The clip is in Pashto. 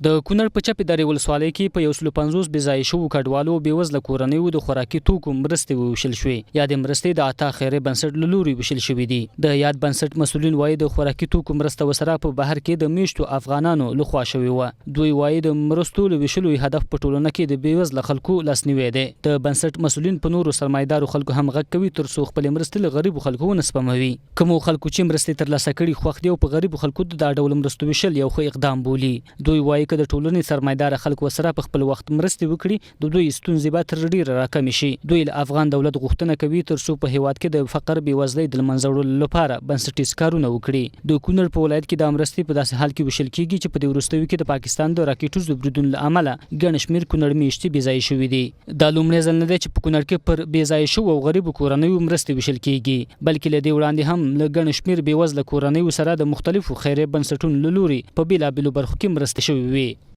د کونړ په چپې درې ولسوالۍ کې په 150 بېځایه شوو کډوالو بېوزله کورنیو د خوراکي توکو مرستې وویشل شوې. یا د مرستې د عطا خیري بنسټ له لوري ویشل شوې دي. د یاد بنسټ مسؤلین وایي د خوراکي توکو مرسته وسره په بهر کې د میشتو افغانانو لخوا شوې وه. دوی وایي د مرستو له ویشلو هدف په ټولنه کې د بېوزله خلکو لاسنیوی دی. د بنسټ مسؤلین په نورو سرمایدارو خلکو هم غږ کوي تر څو خپل مرستې له غریبو خلکو ونه سپموي. کومو خلکو چې مرستې ترلاسه کړي خوښ دي او په غریبو خلکو د دا ډول مرستو ویشل یو ښه اقدام بولي. دوی وایي که د ټولنې سرمایدار خلکو سره په خپل وخت مرستې وکړي د دوی ستونزې به تر ډیره راکمې شي. دوی له افغان دولت غوښتنه کوي تر څو په هیواد کې د فقر بېوزلۍ د له منځه وړلو لپاره بنسټیز کارونه وکړي. د کونړ په ولایت کې د مرستې په داسې حال کې ویشل کیږي چې په دې وروستیو کې د پاکستان د راکېټو بریدونو له امله ګڼ شمېر کونړ میشتې بېځایه شوي دي. دا لومړی ځل نه دی چې په کونړ کې پر بېځایه شوو او غریبو کورنیو مرستې ویشل کیږي، بلکې له دې وړاندې هم له ګڼ شمېر بېوزله کورنیو سره د مختلفو خیریه بنسټونو له لوري په بېلابېلو برخو کې مرستې شوې وي.